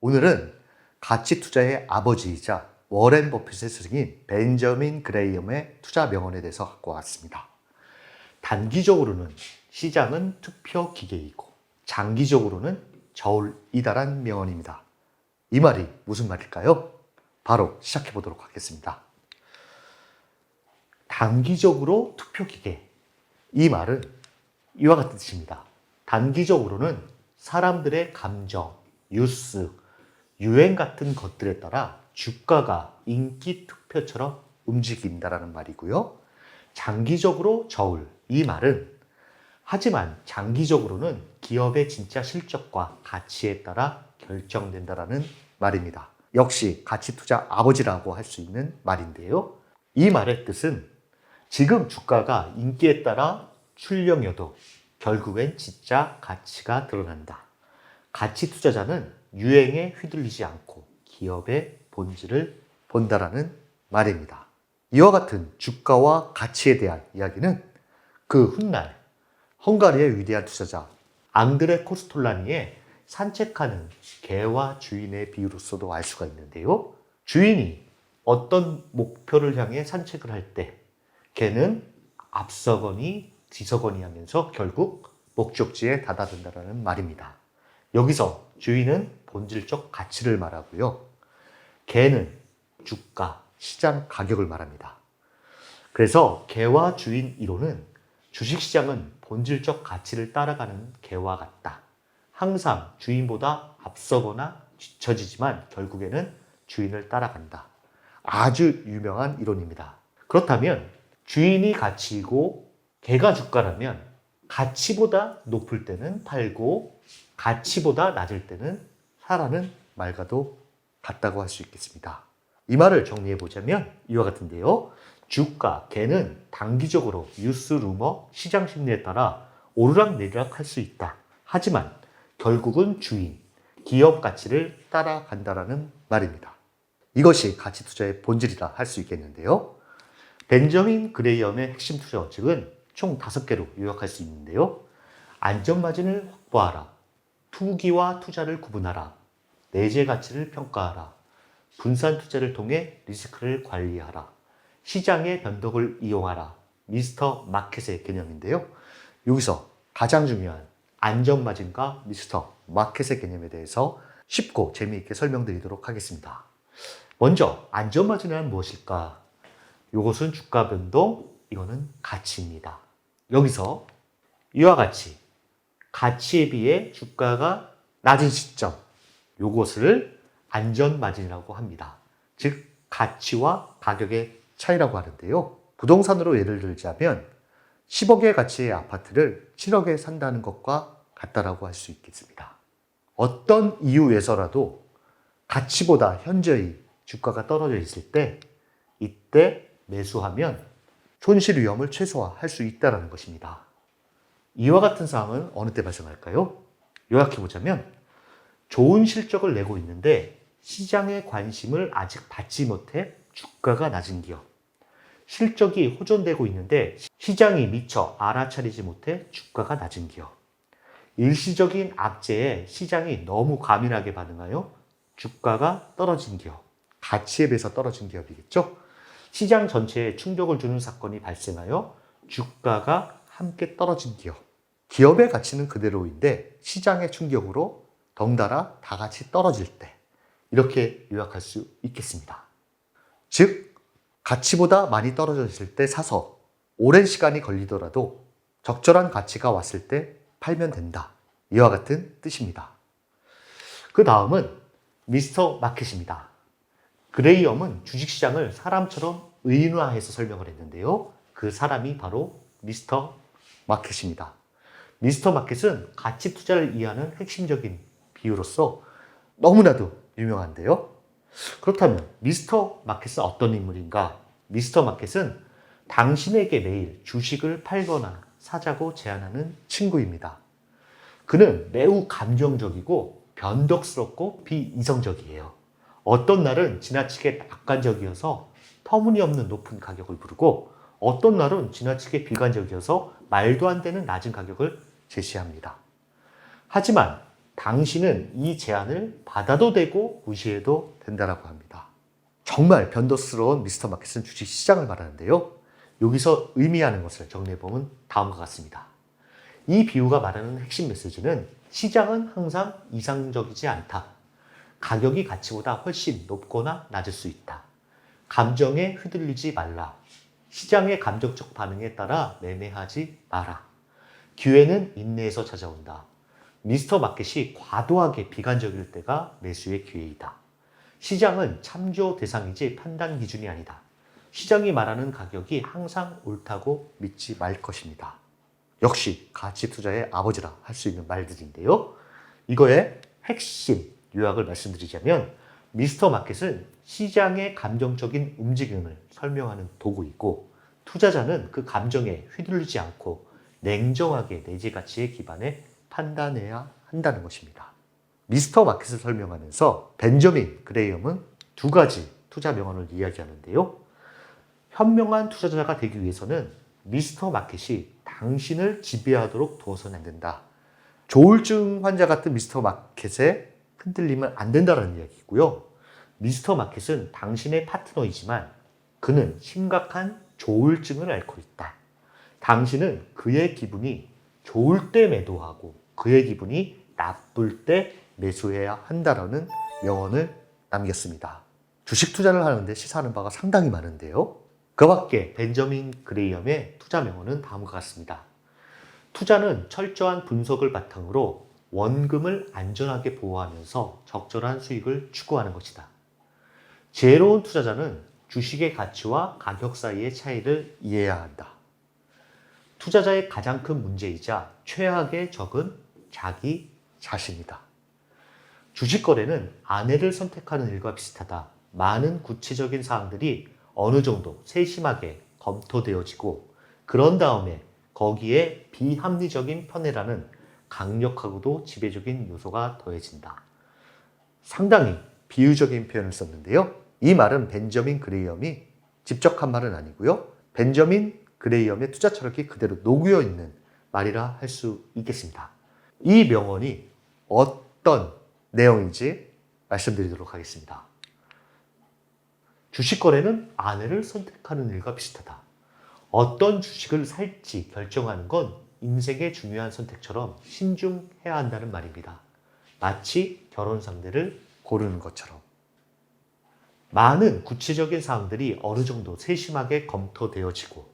오늘은 가치 투자의 아버지이자 워렌 버핏의 스승인 벤저민 그레이엄의 투자 명언에 대해서 갖고 왔습니다. 단기적으로는 시장은 투표 기계이고 장기적으로는 저울이다란 명언입니다. 이 말이 무슨 말일까요? 바로 시작해 보도록 하겠습니다. 단기적으로 투표 기계. 이 말은 이와 같은 뜻입니다. 단기적으로는 사람들의 감정, 뉴스, 유행 같은 것들에 따라 주가가 인기 투표처럼 움직인다라는 말이고요. 장기적으로 저울. 이 말은 하지만 장기적으로는 기업의 진짜 실적과 가치에 따라 결정된다라는 말입니다. 역시 가치 투자 아버지라고 할 수 있는 말인데요. 이 말의 뜻은 지금 주가가 인기에 따라 출렁여도 결국엔 진짜 가치가 드러난다. 가치 투자자는 유행에 휘둘리지 않고 기업의 본질을 본다라는 말입니다. 이와 같은 주가와 가치에 대한 이야기는 그 훗날 헝가리의 위대한 투자자 앙드레 코스톨라니의 산책하는 개와 주인의 비유로서도 알 수가 있는데요. 주인이 어떤 목표를 향해 산책을 할 때 개는 앞서거니 뒤서거니 하면서 결국 목적지에 다다른다는 말입니다. 여기서 주인은 본질적 가치를 말하고요. 개는 주가, 시장 가격을 말합니다. 그래서 개와 주인 이론은 주식시장은 본질적 가치를 따라가는 개와 같다. 항상 주인보다 앞서거나 뒤처지지만 결국에는 주인을 따라간다. 아주 유명한 이론입니다. 그렇다면 주인이 가치이고 개가 주가라면 가치보다 높을 때는 팔고 가치보다 낮을 때는 사라는 말과도 같다고 할 수 있겠습니다. 이 말을 정리해 보자면 이와 같은데요. 주가, 개는 단기적으로 뉴스, 루머, 시장 심리에 따라 오르락내리락 할 수 있다. 하지만 결국은 주인, 기업 가치를 따라간다라는 말입니다. 이것이 가치 투자의 본질이라 할 수 있겠는데요. 벤저민 그레이엄의 핵심 투자 원칙은 총 5개로 요약할 수 있는데요. 안전마진을 확보하라. 투기와 투자를 구분하라. 내재 가치를 평가하라. 분산 투자를 통해 리스크를 관리하라. 시장의 변동을 이용하라. 미스터 마켓의 개념인데요. 여기서 가장 중요한 안전마진과 미스터 마켓의 개념에 대해서 쉽고 재미있게 설명드리도록 하겠습니다. 먼저 안전마진은 무엇일까? 이것은 주가 변동, 이거는 가치입니다. 여기서 이와 같이 가치에 비해 주가가 낮은 시점, 이것을 안전마진이라고 합니다. 즉 가치와 가격의 차이라고 하는데요. 부동산으로 예를 들자면 10억의 가치의 아파트를 7억에 산다는 것과 같다라고 할 수 있겠습니다. 어떤 이유에서라도 가치보다 현저히 주가가 떨어져 있을 때 이때 매수하면 손실 위험을 최소화할 수 있다는 것입니다. 이와 같은 상황은 어느 때 발생할까요? 요약해보자면 좋은 실적을 내고 있는데 시장의 관심을 아직 받지 못해 주가가 낮은 기업, 실적이 호전되고 있는데 시장이 미처 알아차리지 못해 주가가 낮은 기업, 일시적인 악재에 시장이 너무 과민하게 반응하여 주가가 떨어진 기업, 가치에 비해서 떨어진 기업이겠죠. 시장 전체에 충격을 주는 사건이 발생하여 주가가 함께 떨어진 기업, 기업의 가치는 그대로인데 시장의 충격으로 덩달아 다 같이 떨어질 때, 이렇게 요약할 수 있겠습니다. 즉 가치보다 많이 떨어졌을 때 사서 오랜 시간이 걸리더라도 적절한 가치가 왔을 때 팔면 된다. 이와 같은 뜻입니다. 그 다음은 미스터 마켓입니다. 그레이엄은 주식시장을 사람처럼 의인화해서 설명을 했는데요. 그 사람이 바로 미스터 마켓입니다. 미스터 마켓은 가치 투자를 이해하는 핵심적인 비유로서 너무나도 유명한데요. 그렇다면 미스터 마켓은 어떤 인물인가? 미스터 마켓은 당신에게 매일 주식을 팔거나 사자고 제안하는 친구입니다. 그는 매우 감정적이고 변덕스럽고 비이성적이에요. 어떤 날은 지나치게 낙관적이어서 터무니없는 높은 가격을 부르고 어떤 날은 지나치게 비관적이어서 말도 안 되는 낮은 가격을 제시합니다. 하지만 당신은 이 제안을 받아도 되고 무시해도 된다라고 합니다. 정말 변덕스러운 미스터 마켓은 주식시장을 말하는데요. 여기서 의미하는 것을 정리해보면 다음과 같습니다. 이 비유가 말하는 핵심 메시지는 시장은 항상 이상적이지 않다. 가격이 가치보다 훨씬 높거나 낮을 수 있다. 감정에 휘둘리지 말라. 시장의 감정적 반응에 따라 매매하지 마라. 기회는 인내에서 찾아온다. 미스터 마켓이 과도하게 비관적일 때가 매수의 기회이다. 시장은 참조 대상이지 판단 기준이 아니다. 시장이 말하는 가격이 항상 옳다고 믿지 말 것입니다. 역시 가치 투자의 아버지라 할 수 있는 말들인데요. 이거의 핵심 요약을 말씀드리자면 미스터 마켓은 시장의 감정적인 움직임을 설명하는 도구이고 투자자는 그 감정에 휘둘리지 않고 냉정하게 내재 가치에 기반해 판단해야 한다는 것입니다. 미스터 마켓을 설명하면서 벤저민 그레이엄은 두 가지 투자 명언을 이야기하는데요. 현명한 투자자가 되기 위해서는 미스터 마켓이 당신을 지배하도록 두어서는 안 된다. 조울증 환자 같은 미스터 마켓에 흔들리면 안 된다는 이야기고요. 미스터 마켓은 당신의 파트너이지만 그는 심각한 조울증을 앓고 있다. 당신은 그의 기분이 좋을 때 매도하고 그의 기분이 나쁠 때 매수해야 한다라는 명언을 남겼습니다. 주식 투자를 하는데 시사하는 바가 상당히 많은데요. 그 밖에 벤저민 그레이엄의 투자 명언은 다음과 같습니다. 투자는 철저한 분석을 바탕으로 원금을 안전하게 보호하면서 적절한 수익을 추구하는 것이다. 지혜로운 투자자는 주식의 가치와 가격 사이의 차이를 이해해야 한다. 투자자의 가장 큰 문제이자 최악의 적은 자기 자신이다. 주식 거래는 아내를 선택하는 일과 비슷하다. 많은 구체적인 사항들이 어느 정도 세심하게 검토되어지고 그런 다음에 거기에 비합리적인 편애라는 강력하고도 지배적인 요소가 더해진다. 상당히 비유적인 표현을 썼는데요. 이 말은 벤저민 그레이엄이 직접 한 말은 아니고요. 벤저민 그레이엄의 투자 철학이 그대로 녹여 있는 말이라 할 수 있겠습니다. 이 명언이 어떤 내용인지 말씀드리도록 하겠습니다. 주식 거래는 아내를 선택하는 일과 비슷하다. 어떤 주식을 살지 결정하는 건 인생의 중요한 선택처럼 신중해야 한다는 말입니다. 마치 결혼 상대를 고르는 것처럼. 많은 구체적인 사항들이 어느 정도 세심하게 검토되어지고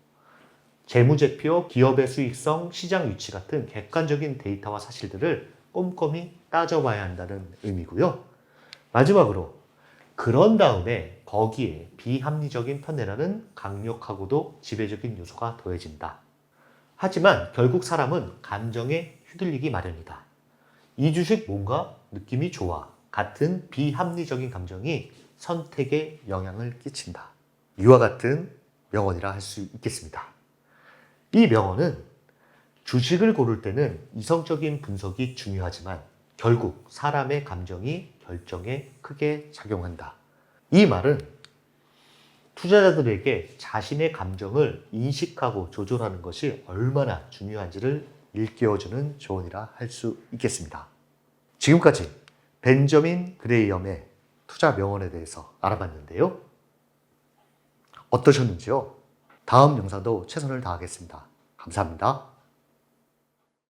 재무제표, 기업의 수익성, 시장 위치 같은 객관적인 데이터와 사실들을 꼼꼼히 따져봐야 한다는 의미고요. 마지막으로 그런 다음에 거기에 비합리적인 편애라는 강력하고도 지배적인 요소가 더해진다. 하지만 결국 사람은 감정에 휘둘리기 마련이다. 이 주식 뭔가 느낌이 좋아 같은 비합리적인 감정이 선택에 영향을 끼친다. 이와 같은 명언이라 할 수 있겠습니다. 이 명언은 주식을 고를 때는 이성적인 분석이 중요하지만 결국 사람의 감정이 결정에 크게 작용한다. 이 말은 투자자들에게 자신의 감정을 인식하고 조절하는 것이 얼마나 중요한지를 일깨워주는 조언이라 할 수 있겠습니다. 지금까지 벤저민 그레이엄의 투자 명언에 대해서 알아봤는데요. 어떠셨는지요? 다음 영상도 최선을 다하겠습니다. 감사합니다.